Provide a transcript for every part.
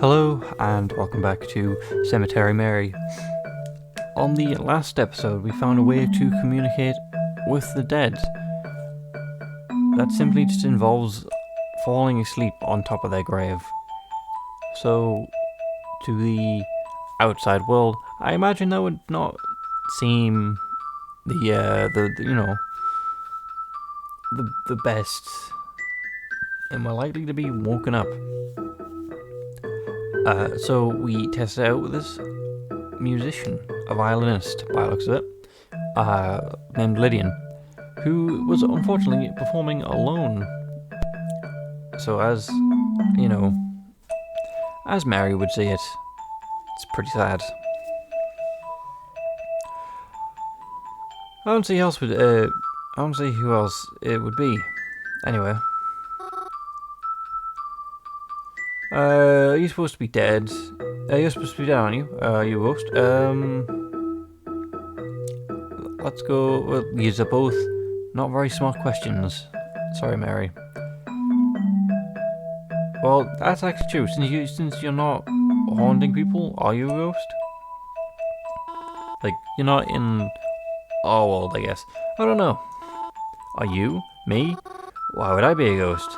Hello and welcome back to Cemetery Mary. On the last episode we found a way to communicate with the dead. That simply just involves falling asleep on top of their grave. So, to the outside world, I imagine that would not seem the best, and we're likely to be woken up. So we tested out with this musician, a violinist by the looks of it, named Lydian, who was unfortunately performing alone. So as Mary would say it, it's pretty sad. I don't see who else it would be. Anyway. You're supposed to be dead. You're supposed to be dead, aren't you? You host. Let's go. Well, these are both not very smart questions. Sorry, Mary. Well, that's actually true. Since you're not haunting people, are you a ghost? Like, you're not in our world, I guess. I don't know. Are you? Me? Why would I be a ghost?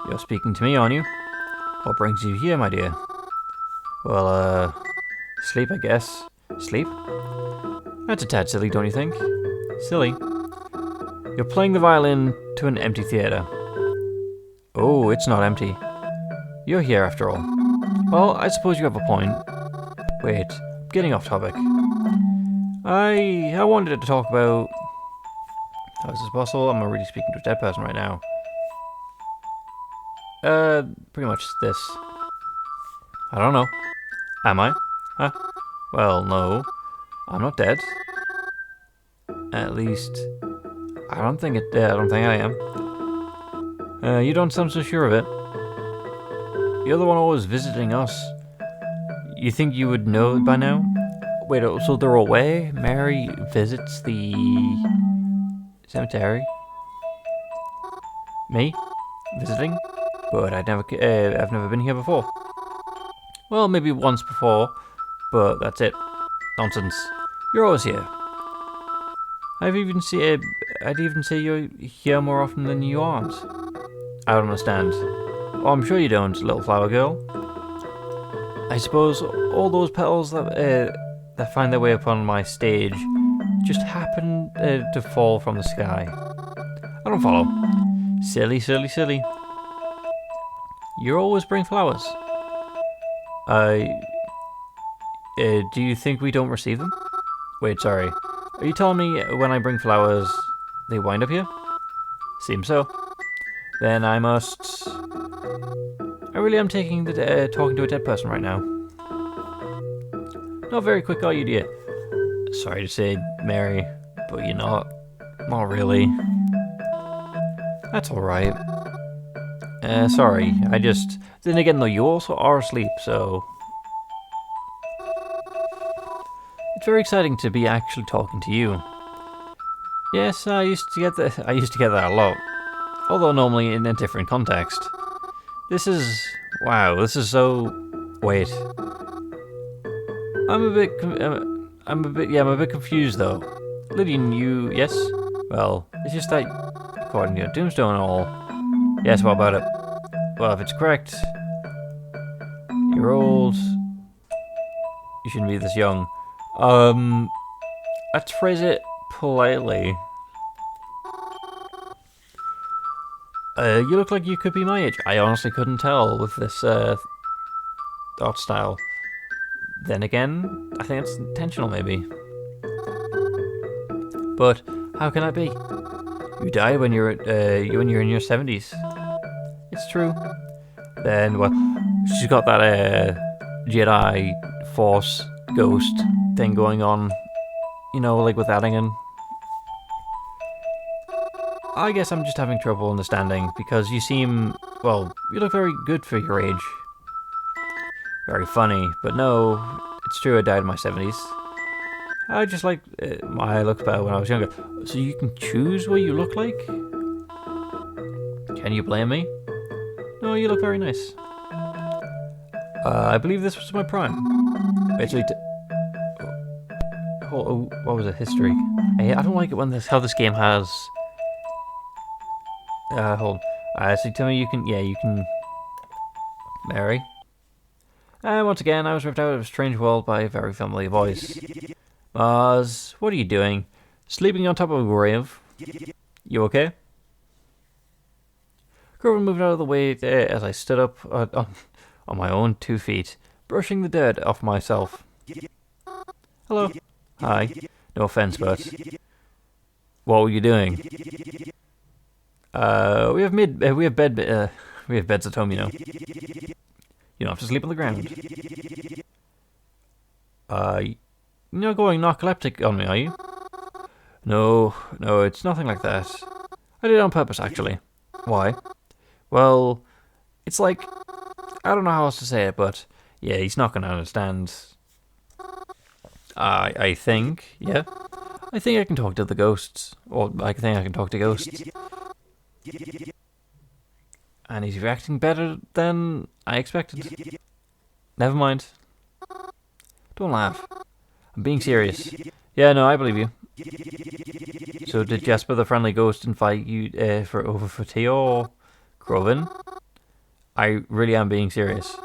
You're speaking to me, aren't you? What brings you here, my dear? Well, sleep, I guess. Sleep? That's a tad silly, don't you think? Silly? You're playing the violin to an empty theatre. Oh, it's not empty. You're here after all. Well, I suppose you have a point. Wait, getting off topic. I wanted to talk about... How is this possible? I'm already speaking to a dead person right now. Pretty much this. I don't know. Am I? Huh? Well, no. I'm not dead. At least, I don't think I am. You don't sound so sure of it. You're the one always visiting us. You think you would know by now? Wait, so they're away? Mary visits the cemetery? Me? Visiting? But I've never been here before. Well, maybe once before, but that's it. Nonsense. You're always here. I'd even say you're here more often than you aren't. I don't understand. Oh, I'm sure you don't, little flower girl. I suppose all those petals that find their way upon my stage just happen to fall from the sky. I don't follow. Silly, silly, silly. You always bring flowers. Do you think we don't receive them? Wait, sorry. Are you telling me when I bring flowers, they wind up here? Seems so. Then I must... I really am talking to a dead person right now. Not very quick, are you, dear? Sorry to say, Mary, but you're not. Not really. That's alright. Sorry, then again though, you also are asleep, so... It's very exciting to be actually talking to you. Yes, I used to get that a lot. Although normally in a different context. Wow, this is so... Wait. I'm a bit confused though. Lydian, yes? Well, it's just that, according to your tombstone and all... Yes, what about it? Well, if it's correct, you're old. You shouldn't be this young. Let's phrase it politely. You look like you could be my age. I honestly couldn't tell with this art style. Then again, I think it's intentional, maybe. But how can that be? You died when you're in your 70s. It's true. Then, well, she's got that Jedi Force ghost thing going on. You know, like with Anakin. I guess I'm just having trouble understanding because you look very good for your age. Very funny, but no, it's true I died in my 70s. I just like my look better when I was younger. So you can choose what you look like? Can you blame me? No, you look very nice. I believe this was my prime. Actually, what was it? History. I don't like it when how this game has. Hold. So tell me you can. Yeah, you can. Mary. And once again, I was ripped out of a strange world by a very familiar voice. Mars, what are you doing? Sleeping on top of a grave? You okay? Grover moved out of the way as I stood up on my own 2 feet, brushing the dirt off myself. Hello. Hi. No offense, but what were you doing? We have beds at home, you know. You don't have to sleep on the ground. You're not going narcoleptic on me, are you? No, it's nothing like that. I did it on purpose, actually. Why? Well, it's like, I don't know how else to say it, but yeah, he's not gonna understand. I think, yeah. I think I can talk to the ghosts. Or I think I can talk to ghosts. And he's reacting better than I expected. Never mind. Don't laugh. I'm being serious. Yeah, no, I believe you. So did Jasper the friendly ghost invite you for tea or Groven? I really am being serious.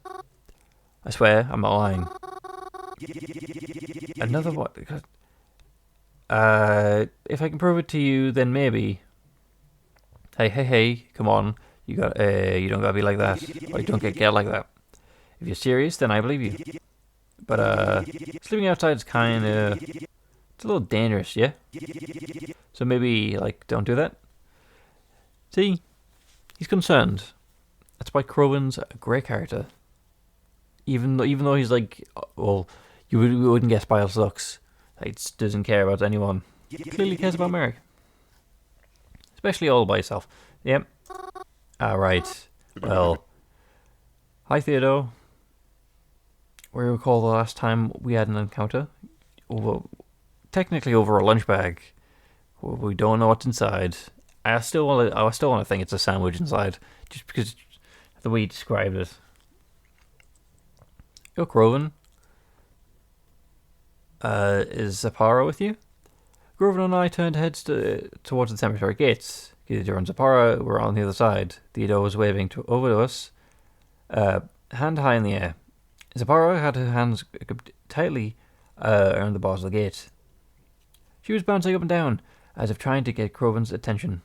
I swear, I'm not lying. Another what? If I can prove it to you, then maybe. Hey, come on. You don't gotta be like that. Or you don't get like that. If you're serious, then I believe you. But, sleeping outside is kinda... It's a little dangerous, yeah? So maybe, like, don't do that? See? He's concerned. That's why Crowin's a great character. Even though he's like... Well, you wouldn't guess by his looks. He just doesn't care about anyone. He clearly cares about Merrick. Especially all by himself. Yep. Right. Well. Hi, Theodore. We recall the last time we had an encounter? Technically over a lunch bag. We don't know what's inside. I still want to think it's a sandwich inside, just because of the way you described it. Yo, Groven. Is Zapara with you? Groven and I turned heads towards the cemetery gates. Theodore and Zapara were on the other side. Theodore was waving over to us, hand high in the air. Zapara had her hands tightly around the bars of the gate. She was bouncing up and down, as if trying to get Groven's attention.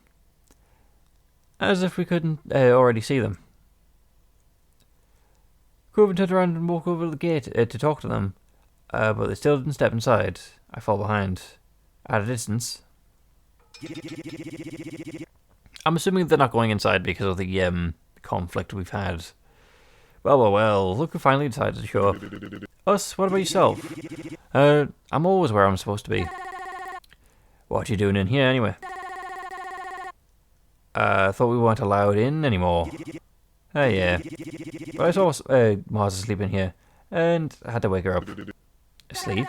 As if we couldn't already see them. Groven turned around and walked over to the gate to talk to them, but they still didn't step inside. I fall behind, at a distance. I'm assuming they're not going inside because of the conflict we've had. Well, look who finally decided to show up. Us, what about yourself? I'm always where I'm supposed to be. What you doing in here anyway? I thought we weren't allowed in anymore. Yeah. But I saw Mars asleep in here, and I had to wake her up. Asleep?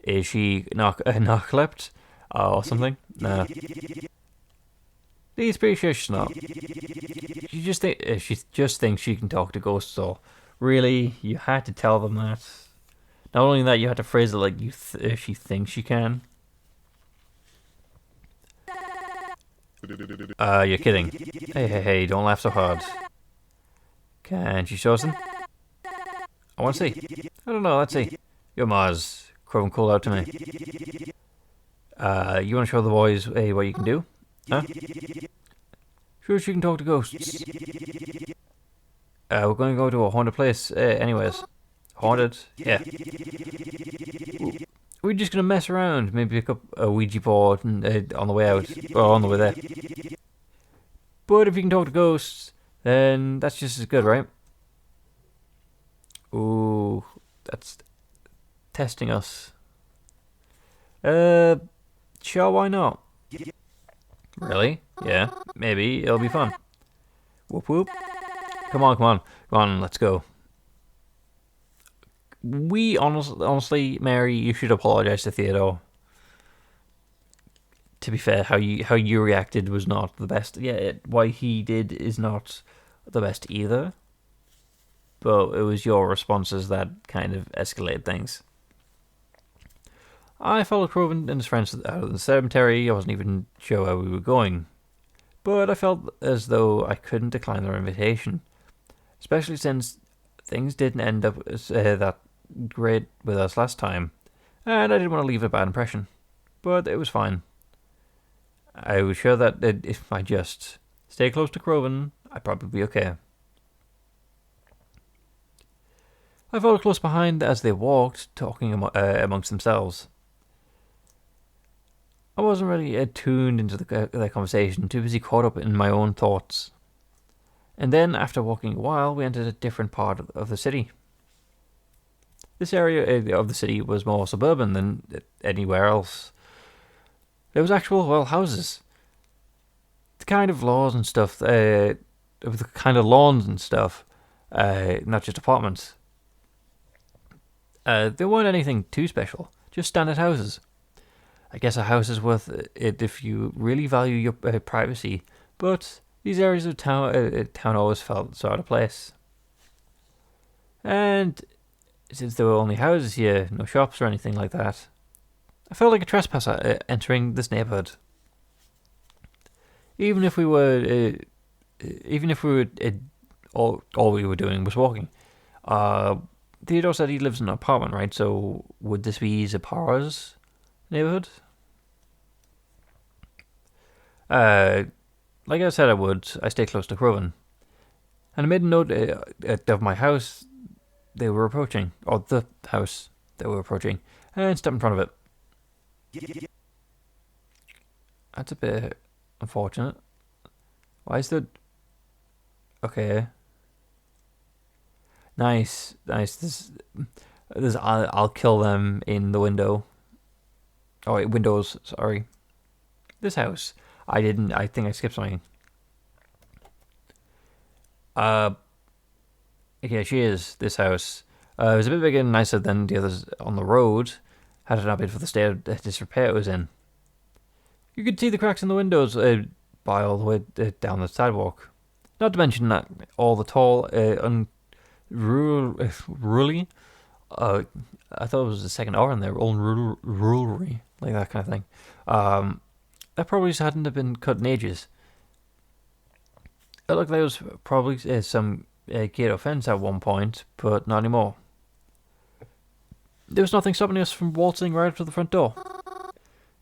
Is she narcoleptic or something? Nah. He's pretty sure she's not. She just thinks she can talk to ghosts. So really, you had to tell them that. Not only that, you had to phrase it like she thinks she can. You're kidding. Hey, don't laugh so hard. Can she show us in? I want to see. I don't know, let's see. Yo, Mars. Crow called out to me. You want to show the boys what you can do? Huh? Sure, she can talk to ghosts. We're going to go to a haunted place anyways. Haunted? Yeah. We're just going to mess around. Maybe pick up a Ouija board on the way out. Or on the way there. But if you can talk to ghosts, then that's just as good, right? Ooh, that's testing us. Sure, why not? Really? Yeah, maybe. It'll be fun. Whoop whoop. Come on, let's go. Honestly, Mary, you should apologize to Theodore. To be fair, how you reacted was not the best. Yeah, what he did is not the best either. but it was your responses that kind of escalated things. I followed Croven and his friends out of the cemetery. I wasn't even sure where we were going, but I felt as though I couldn't decline their invitation, especially since things didn't end up that great with us last time, and I didn't want to leave a bad impression. But it was fine. I was sure that if I just stay close to Croven, I'd probably be okay. I followed close behind as they walked, talking amongst themselves. I wasn't really tuned into their conversation, too busy caught up in my own thoughts. And then, after walking a while, we entered a different part of the city. This area of the city was more suburban than anywhere else. There was actual, houses. The kind of laws and stuff, the kind of lawns and stuff, not just apartments. There weren't anything too special, just standard houses. I guess a house is worth it if you really value your privacy, but these areas of town always felt so out of place. And since there were only houses here, no shops or anything like that, I felt like a trespasser entering this neighborhood. Even if we were, all we were doing was walking. Theodore said he lives in an apartment, right? So would this be Zapara's neighborhood? Like I said I would, I stay close to Croven. And I made a note of my house they were approaching, or the house they were approaching, and stepped in front of it. That's a bit unfortunate. Why is the... Okay. Nice. There's I'll kill them in the window. Oh wait, windows, sorry. This house. I think I skipped something. Okay, she is, this house. It was a bit bigger and nicer than the others on the road, had it not been for the state of disrepair it was in. You could see the cracks in the windows by all the way down the sidewalk. Not to mention that all the tall, unruly, I thought it was the second R in there, unruly, like that kind of thing. That probably just hadn't have been cut in ages. It looked like it was probably some gate offence at one point, but not anymore. There was nothing stopping us from waltzing right up to the front door.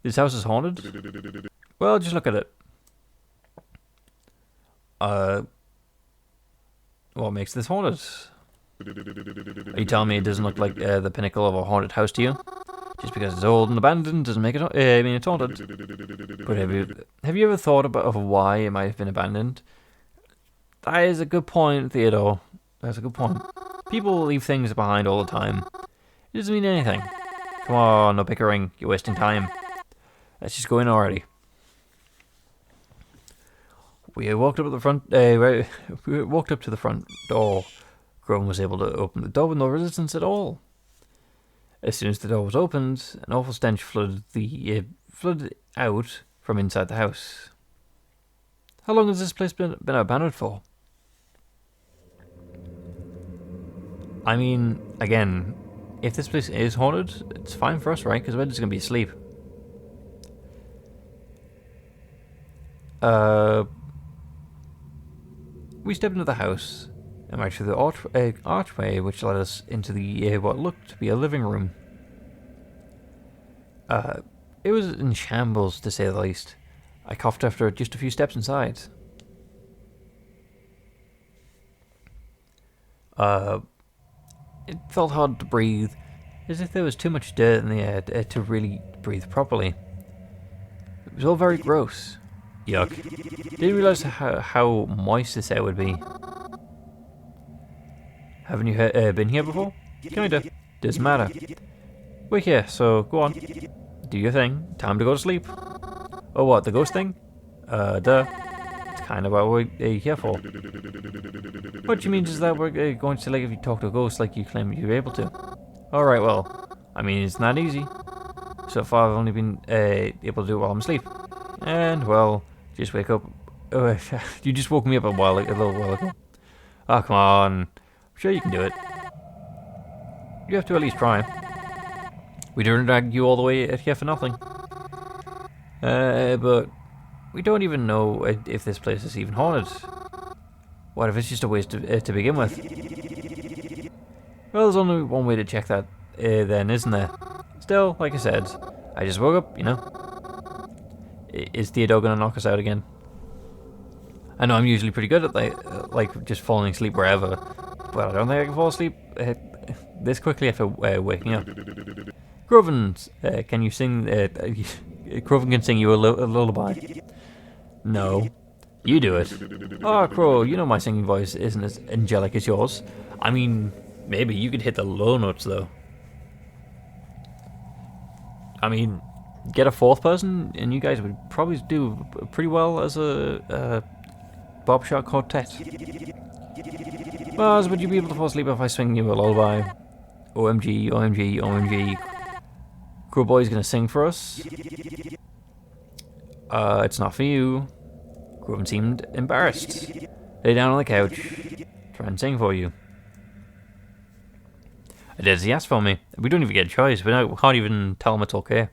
This house is haunted? Well, just look at it. What makes this haunted? Are you telling me it doesn't look like the pinnacle of a haunted house to you? Just because it's old and abandoned doesn't make it. I mean, it's haunted. But have you ever thought of why it might have been abandoned? That is a good point, Theodore. That's a good point. People leave things behind all the time. It doesn't mean anything. Come on, no bickering. You're wasting time. Let's just go in already. We walked up to the front. We walked up to the front door. Grown was able to open the door with no resistance at all. As soon as the door was opened, an awful stench flooded out from inside the house. How long has this place been abandoned for? I mean, again, if this place is haunted, it's fine for us, right? Because we're just going to be asleep. We stepped into the house and right through the archway, which led us into the what looked to be a living room. It was in shambles, to say the least. I coughed after just a few steps inside. It felt hard to breathe, as if there was too much dirt in the air to really breathe properly. It was all very gross. Yuck. Didn't realise how moist this air would be. Haven't you been here before? Kinda. Doesn't matter. We're here, so go on. Do your thing. Time to go to sleep. Oh, what, the ghost thing? Duh. It's kind of what we're here for. What you mean is that we're going to like if you talk to a ghost like you claim you're able to? Alright, well, I mean, it's not easy. So far, I've only been able to do it while I'm asleep. And, well, just wake up. You just woke me up a little while ago. Oh, come on. Sure, you can do it. You have to at least try. We didn't drag you all the way here for nothing. But we don't even know if this place is even haunted. What if it's just a waste to begin with? Well, there's only one way to check that then, isn't there? Still, like I said, I just woke up, you know. Is Theodore gonna knock us out again? I know I'm usually pretty good at like just falling asleep wherever, but I don't think I can fall asleep this quickly after waking up. Groven, can you sing? Groven can sing you a lullaby. No, you do it. Oh, Crow, you know my singing voice isn't as angelic as yours. I mean, maybe you could hit the low notes though. I mean, get a fourth person, and you guys would probably do pretty well as a Bobshot quartet. Buzz, would you be able to fall asleep if I swing you a lullaby? OMG, OMG, OMG. Crow Boy's gonna sing for us. It's not for you. Groven seemed embarrassed. Lay down on the couch. Try and sing for you. I did as he asked for me. We don't even get a choice. We can't even tell him it's okay.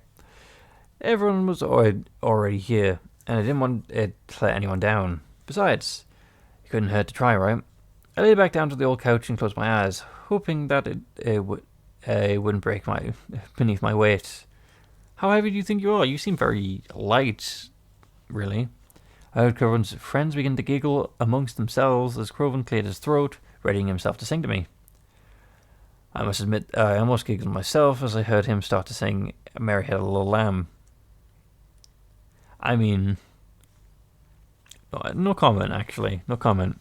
Everyone was already here, and I didn't want to let anyone down. Besides, it couldn't hurt to try, right? I lay back down to the old couch and closed my eyes, hoping that it wouldn't break beneath my weight. How heavy do you think you are? You seem very light, really. I heard Groven's friends begin to giggle amongst themselves as Groven cleared his throat, readying himself to sing to me. I must admit, I almost giggled myself as I heard him start to sing Mary Had a Little Lamb. I mean, no comment, actually. No comment.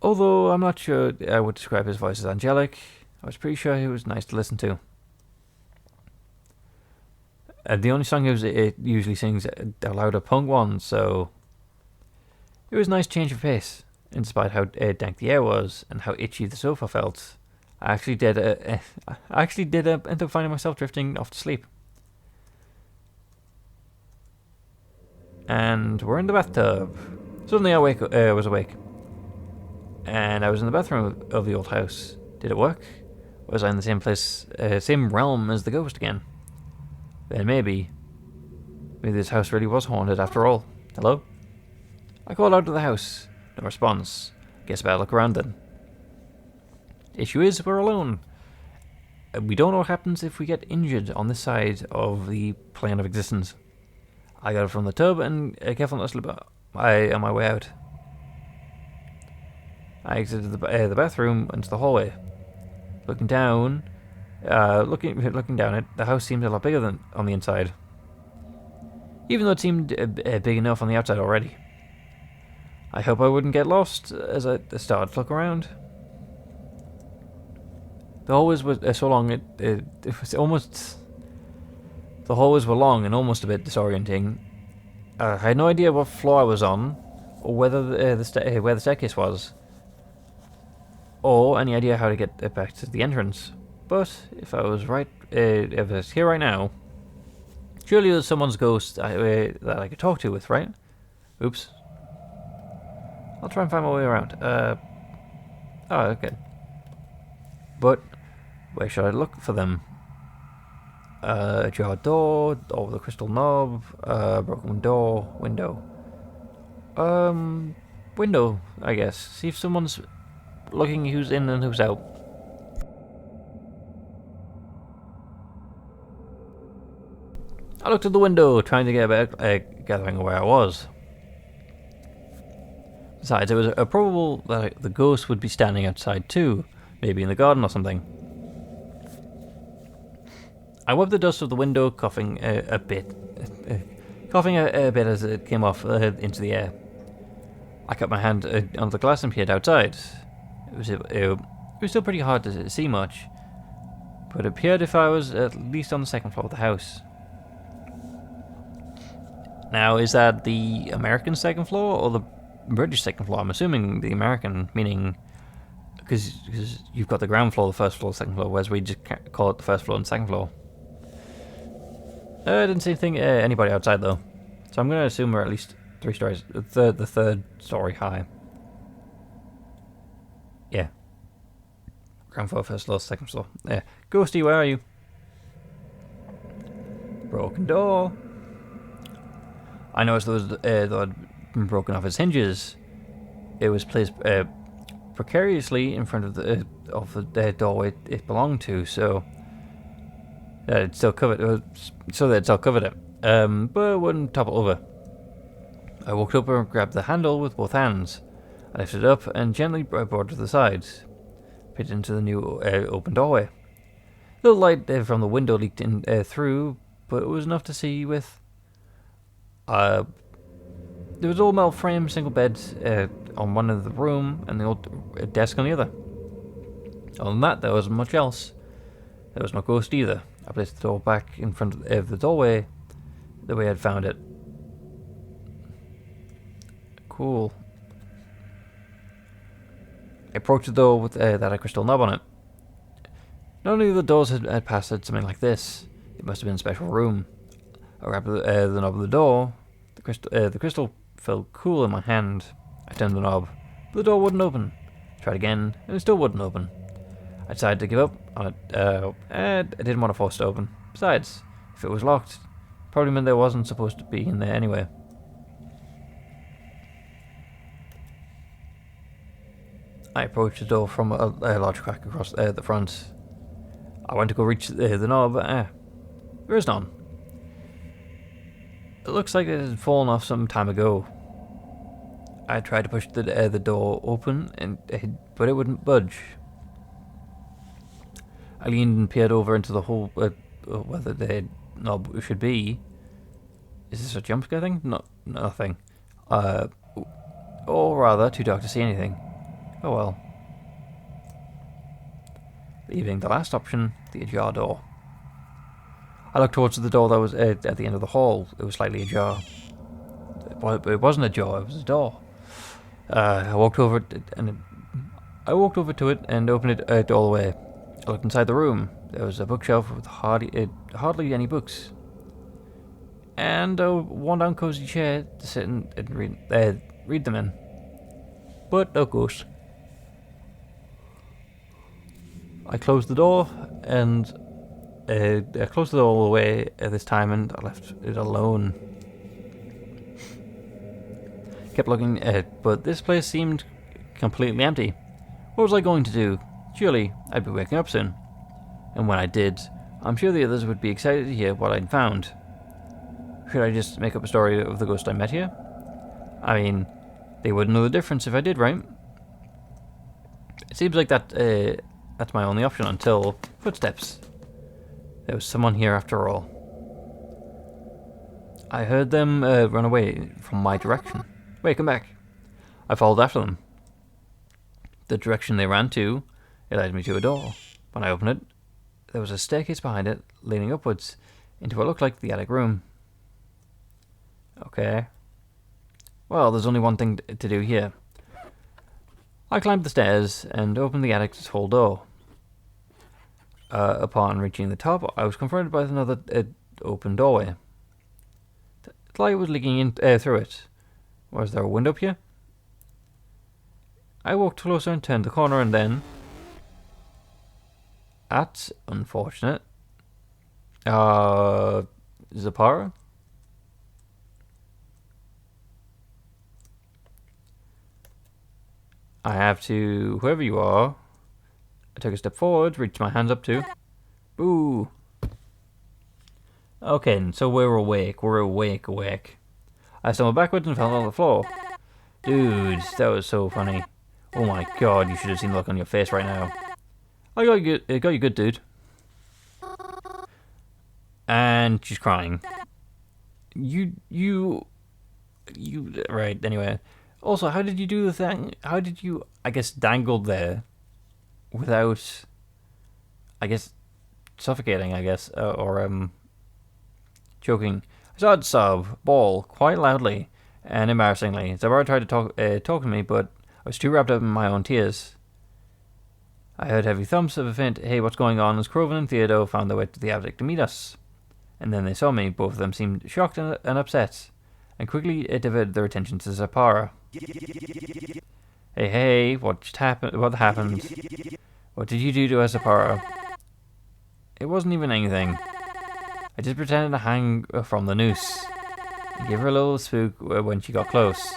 Although I'm not sure I would describe his voice as angelic, I was pretty sure he was nice to listen to. The only song it usually sings are louder punk ones, so it was a nice change of pace, in spite of how dank the air was and how itchy the sofa felt. I actually did end up finding myself drifting off to sleep. And we're in the bathtub. Suddenly I was awake. And I was in the bathroom of the old house. Did it work? Was I in the same place, same realm as the ghost again? Then maybe this house really was haunted after all. Hello? I called out to the house. No response. Guess better look around then. Issue is, we're alone. We don't know what happens if we get injured on this side of the plane of existence. I got it from the tub and careful not to slip on my way out. I exited the bathroom into the hallway. Looking down it, the house seemed a lot bigger than on the inside. Even though it seemed big enough on the outside already. I hope I wouldn't get lost as I started to look around. The hallways were so long it was almost. The hallways were long and almost a bit disorienting. I had no idea what floor I was on, or whether where the staircase was, or any idea how to get back to the entrance. But if I was here right now, surely there's someone's ghost that I could talk to with, right? Oops. I'll try and find my way around. Oh, okay. But where should I look for them? A jar door with a crystal knob, broken door, window. Window, I guess. See if someone's looking who's in and who's out. I looked at the window, trying to get a better gathering of where I was. Besides, it was probable that the ghost would be standing outside too, maybe in the garden or something. I wiped the dust of the window, coughing a bit as it came off into the air. I kept my hand on the glass and peered outside. It was still pretty hard to see much, but it appeared if I was at least on the second floor of the house. Now, is that the American second floor or the British second floor? I'm assuming the American, meaning because you've got the ground floor, the first floor, the second floor, whereas we just call it the first floor and second floor. I didn't see anybody outside though, so I'm going to assume we're at least 3 stories, the third story high. Yeah. Ground floor, first floor, second floor. Yeah. Ghosty, where are you? Broken door. I noticed there had been broken off its hinges. It was placed precariously in front of the doorway it belonged to, so it still covered. So that it still covered it, but it wouldn't topple over. I walked up and grabbed the handle with both hands. I lifted it up and gently brought it to the sides, put it into the new open doorway. The light from the window leaked in through, but it was enough to see with. There was all metal frame, single bed on one end of the room, and the old desk on the other. Other than that, there wasn't much else. There was no ghost either. I placed the door back in front of the doorway, the way I'd found it. Cool. I approached the door with that had a crystal knob on it. None of the doors had passed something like this. It must have been a special room. I grabbed the knob of the door. The crystal felt cool in my hand. I turned the knob, but the door wouldn't open. Tried again, and it still wouldn't open. I decided to give up on it. I didn't want to force it open. Besides, if it was locked, probably meant there wasn't supposed to be in there anyway. I approached the door from a large crack across the front. I went to go reach the knob. There is none. It looks like it had fallen off some time ago. I tried to push the door open, but it wouldn't budge. I leaned and peered over into the hole whether the knob should be. Is this a jump scare thing? No, nothing. Or rather, too dark to see anything. Oh well. Leaving the last option, the ajar door. I looked towards the door that was at the end of the hall. It was slightly ajar. It wasn't a jar, it was a door. I walked over to it and opened it all the way. I looked inside the room. There was a bookshelf with hardly any books, and a worn-down cozy chair to sit and read them in. But no ghost. I closed the door and I closed the door all the way this time, and I left it alone. Kept looking, but this place seemed completely empty. What was I going to do? Surely I'd be waking up soon. And when I did, I'm sure the others would be excited to hear what I'd found. Should I just make up a story of the ghost I met here? I mean, they wouldn't know the difference if I did, right? It seems like that's my only option until footsteps. There was someone here after all. I heard them run away from my direction. Wait, come back. I followed after them. The direction they ran to, it led me to a door. When I opened it, there was a staircase behind it, leading upwards into what looked like the attic room. Okay. Well, there's only one thing to do here. I climbed the stairs and opened the attic's hall door. Upon reaching the top, I was confronted by another open doorway. The light was leaking in through it. Was there a window up here? I walked closer and turned the corner, and then... That's unfortunate. Zapara? I have to... Whoever you are... I took a step forward, reached my hands up to... Boo! Okay, so we're awake. I stumbled backwards and fell on the floor. Dude, that was so funny. Oh my god, you should have seen the look on your face right now. I got you good, dude. And she's crying. You... Right, anyway. Also, how did you do the thing? How did you, I guess, dangle there without, I guess, suffocating, I guess, or choking? I saw it sob, bawl, quite loudly and embarrassingly. Zabara tried to talk to me, but I was too wrapped up in my own tears. I heard heavy thumps of a faint, "Hey, what's going on?" as Croven and Theodore found their way to the attic to meet us. And then they saw me. Both of them seemed shocked and upset, and quickly it diverted their attention to Zapara. Hey, what just happened? What happened? What did you do to Asapara? It wasn't even anything. I just pretended to hang from the noose. I gave her a little spook when she got close.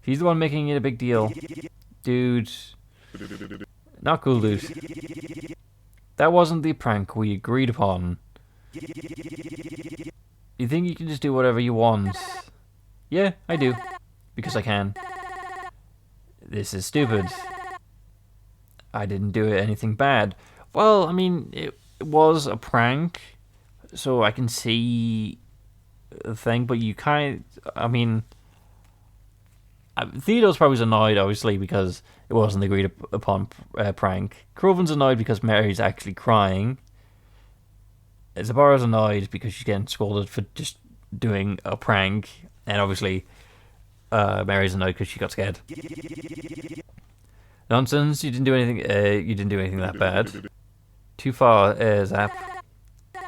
She's the one making it a big deal. Dude. Not cool, dude. That wasn't the prank we agreed upon. You think you can just do whatever you want? Yeah, I do. Because I can. This is stupid. I didn't do anything bad. Well, I mean, it was a prank, so I can see the thing, but you can't. I mean, Theodore's probably annoyed, obviously, because it wasn't agreed upon prank. Croven's annoyed because Mary's actually crying. Zabara's annoyed because she's getting scolded for just doing a prank, and obviously, Mary's annoyed because she got scared. Nonsense! You didn't do anything. You didn't do anything that bad. Too far, Zap.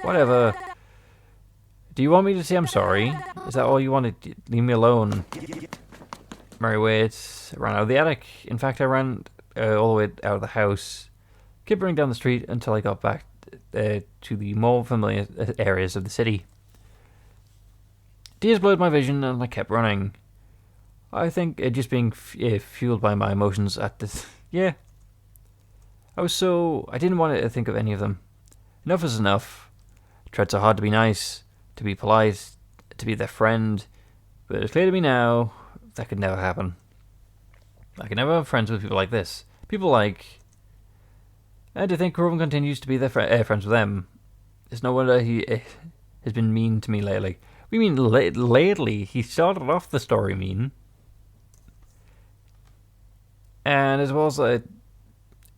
Whatever. Do you want me to say I'm sorry? Is that all you wanted? Leave me alone. Mary waits. Ran out of the attic. In fact, I ran all the way out of the house, kept running down the street until I got back to the more familiar areas of the city. Tears blurred my vision, and I kept running. I think just being fueled by my emotions at this. Yeah. I didn't want to think of any of them. Enough is enough. I tried so hard to be nice, to be polite, to be their friend, but it's clear to me now that could never happen. I could never have friends with people like this. People like... And to think Croven continues to be their friends with them. It's no wonder he has been mean to me lately. We mean lately? He started off the story mean. And as well as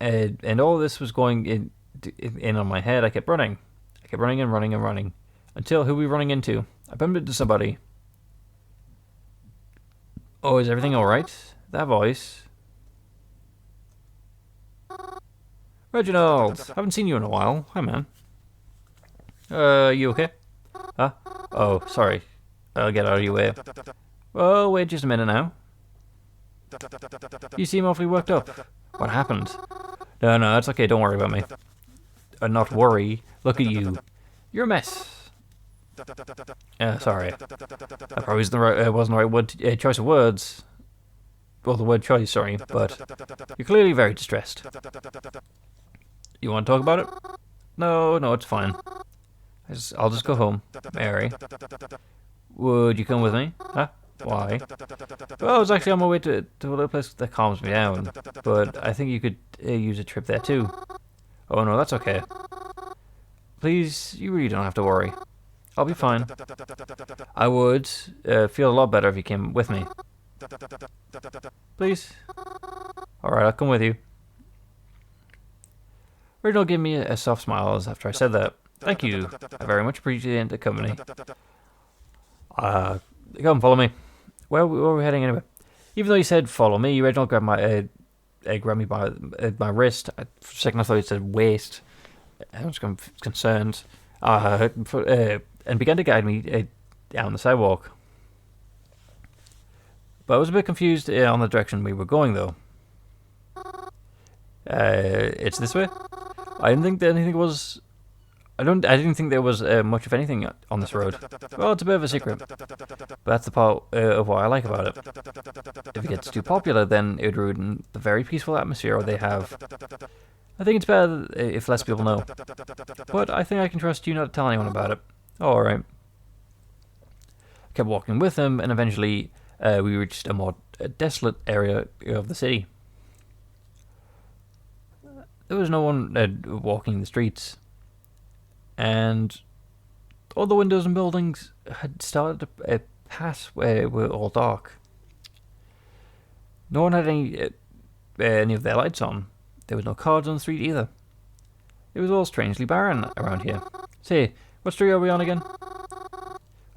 and all this was going in on my head, I kept running. I kept running and running and running. Until, who were we running into? I bumped into somebody. Oh, is everything alright? That voice. Reginald! Haven't seen you in a while. Hi, man. You okay? Huh? Oh, sorry. I'll get out of your way. Oh, wait just a minute now. You seem awfully worked up. What happened? No, it's okay. Don't worry about me. Not worry. Look at you. You're a mess. Sorry. That probably wasn't the right word, choice of words. Well, the word choice, sorry. But you're clearly very distressed. You want to talk about it? No, it's fine. I'll just go home. Mary. Would you come with me? Huh? Why? Well, I was actually on my way to a little place that calms me down, but I think you could use a trip there too. Oh no, that's okay. Please, you really don't have to worry. I'll be fine. I would feel a lot better if you came with me. Please? Alright, I'll come with you. Reginald gave me a soft smile as after I said that. Thank you. I very much appreciate the company. Come, follow me. Where are we heading anyway? Even though he said follow me, Reginald grabbed me by my wrist. For a second I thought he said waist. I was concerned. And began to guide me down the sidewalk. But I was a bit confused on the direction we were going, though. It's this way? I didn't think that anything was... I didn't think there was much of anything on this road. Well, it's a bit of a secret. But that's the part of what I like about it. If it gets too popular, then it would ruin the very peaceful atmosphere they have. I think it's better if less people know. But I think I can trust you not to tell anyone about it. Alright. I kept walking with him, and eventually we reached a more desolate area of the city. There was no one walking the streets. And all the windows and buildings had started to pass where were all dark. No one had any of their lights on. There was no cars on the street either. It was all strangely barren around here. Say, what street are we on again?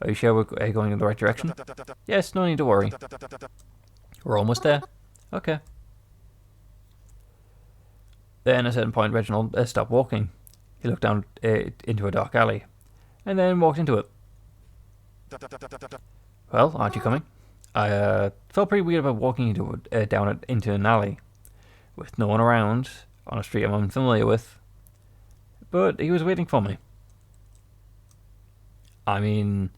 Are you sure we're going in the right direction? Yes, no need to worry. We're almost there. Okay. Then at a certain point, Reginald stopped walking. He looked down into a dark alley, and then walked into it. Well, aren't you coming? I felt pretty weird about walking into an alley with no one around on a street I'm unfamiliar with, but he was waiting for me. I mean,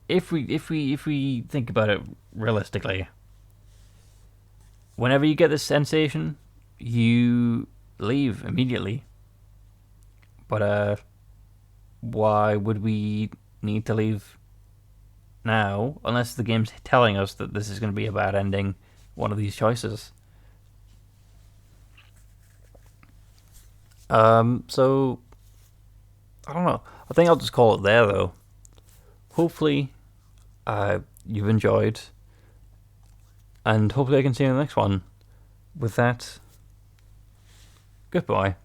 if we think about it realistically, whenever you get this sensation, you leave immediately. But why would we need to leave now unless the game's telling us that this is going to be a bad ending? One of these choices. So I don't know. I think I'll just call it there though. Hopefully, you've enjoyed, and hopefully I can see you in the next one. With that, goodbye.